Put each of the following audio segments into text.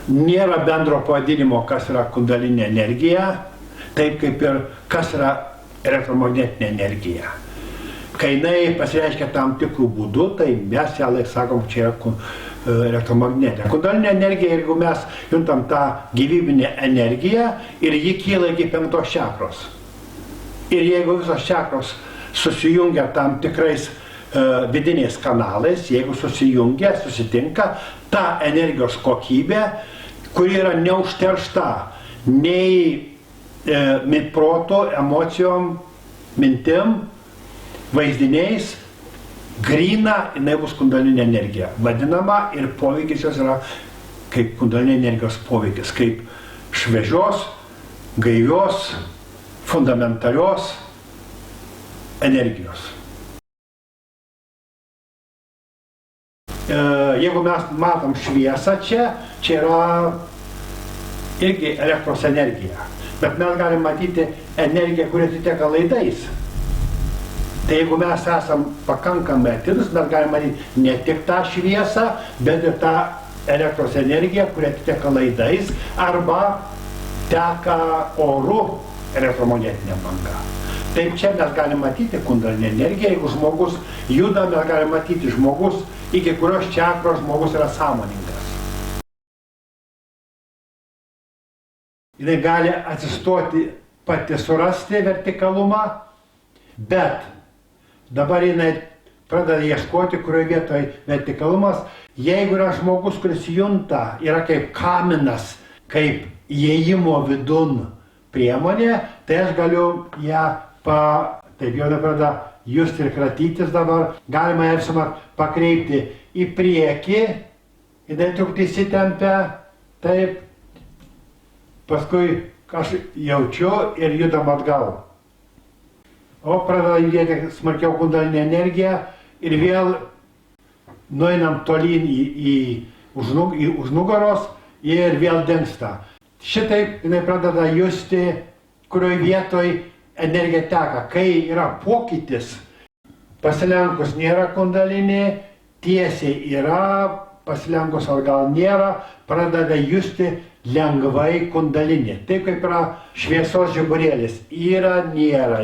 nėra bendro pavadinimo, kas yra kundalinė energija, taip kaip ir kas yra elektromagnetinė energija. Kai jinai pasireiškia tam tikrų būdų, tai mes ją sakom, čia yra elektromagnetinė. Kundalinė energija, jeigu mes juntam tą gyvybinę energiją ir ji kyla iki 5 čakros. Ir jeigu visos čakros susijungia tam tikrais vidiniais kanalais, jeigu susijungia, susitinka, ta energijos kokybė, kuri yra neužteršta nei proto, emocijom, mintim, vaizdiniais, gryna, jinai bus kundalinė energija. Vadinama ir poveikis jos yra kaip kundalinė energijos poveikis, kaip šviežios, gaivios, fundamentalios energijos. Jeigu mes matom šviesą čia yra irgi elektros energija. Bet mes galim matyti energiją, kuri atiteka laidais. Tai jeigu mes esam pakankamai atidūs, mes galim matyti ne tik tą šviesą, bet ir tą elektros energiją, kuri atiteka laidais, arba teka oru elektromagnetinė banga. Taip čia mes galim matyti kundalinę energiją, jeigu žmogus juda, mes galim matyti žmogus, iki kurios čakros žmogus yra sąmoningas. Jinai gali atsistoti pati surasti vertikalumą, bet dabar jinai pradeda ieškoti, kurioje vietoje vertikalumas. Jeigu yra žmogus, kuris junta, yra kaip kaminas, kaip įėjimo vidun priemonė, tai aš galiu ją taip jau pradeda justi ir kratytis dabar. Galima ją visuomet pakreipti į priekį, jinai truputį įsitempia, taip, paskui aš jaučiu ir judam atgal. O pradeda judėti smarkiau kundalinė energija ir vėl nueinam tolyn už nugaros ir vėl dingsta. Šitaip jinai pradeda justi, kurioje vietoje energija teka. Kai yra pokytis, pasilenkus nėra kundalinė, tiesiai yra, pasilenkus atgal nėra, pradeda justi lengvai kundalinė. Taip kaip yra šviesos žiburėlis. Yra, nėra,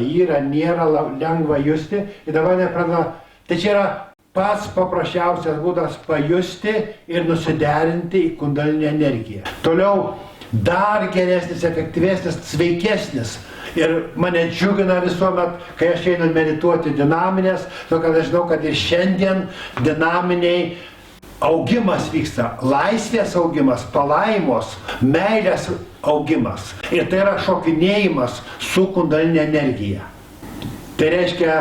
lengva justi. Ir dabar nepradeda. Tai čia yra pats paprasčiausias būdas pajusti ir nusiderinti į kundalinę energiją. Toliau dar geresnis, efektyvesnis, sveikesnis. Ir mane džiugina visuomet, kai aš einu medituoti dinaminės, todėl kad aš žinau, kad ir šiandien dinaminiai augimas vyksta, laisvės augimas, palaimos, meilės augimas. Ir tai yra šokinėjimas su kundalinė energija. Tai reiškia,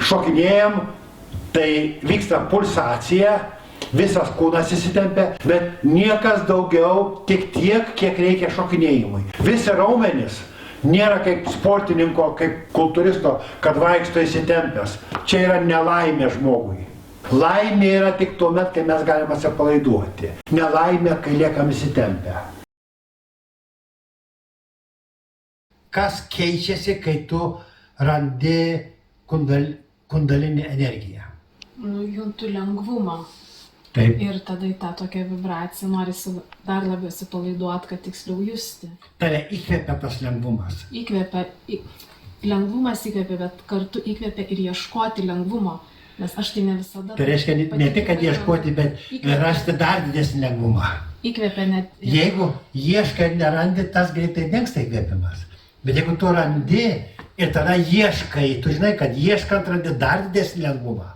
šokinėjam, tai vyksta pulsacija, visas kūnas įsitempia, bet niekas daugiau, tik tiek, kiek reikia šokinėjimui. Visi raumenys nėra kaip sportininko, kaip kultūristo, kad vaikšto įsitempęs. Čia yra nelaimė žmogui. Laimė yra tik tuomet, kai mes galime atsipalaiduoti. Nelaimė, kai liekam įsitempę. Kas keičiasi, kai tu randi kundalinį energiją? Juntu lengvumą. Taip. Ir tada į tą tokią vibraciją norisi dar labiau atsipalaiduoti, kad tiksliau justi. Tave įkvepia tas lengvumas. Lengvumas įkvepia, bet kartu įkvepia ir ieškoti lengvumo. Nes aš tai ne visada... Tai reiškia ne tik, kad ieškoti, bet rasti dar didesnį lengvumą. Įkvepia net... Jeigu ieškai ir nerandi, tas greitai dingsta įkvėpimas. Bet jeigu tu randi ir tada ieškai, tu žinai, kad ieškant randi dar didesnį lengvumą.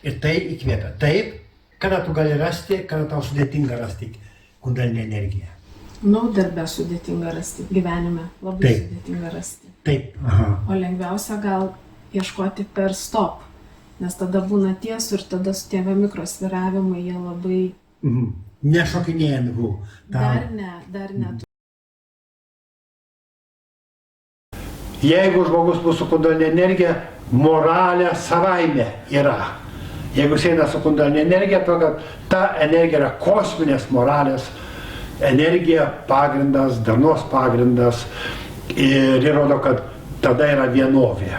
Ir tai įkvėpia. Taip, kada tu gali rasti, kada tau sudėtinga rasti kundalinę energiją. Darbe sudėtinga rasti, gyvenime labai sudėtinga rasti. Taip. O lengviausia gal ieškoti per stop. Nes tada būna tiesų ir tada su tie mikrosviravimai jie labai... Nešokinėjant buvo. Dar ne. Jeigu žmogus bus su kundalinė energija, moralė savaime yra. Jeigu jis eina su kundalinė energija, to kad ta energija yra kosminės moralės energija, pagrindas, darnos pagrindas ir įrodo, kad tada yra vienovė.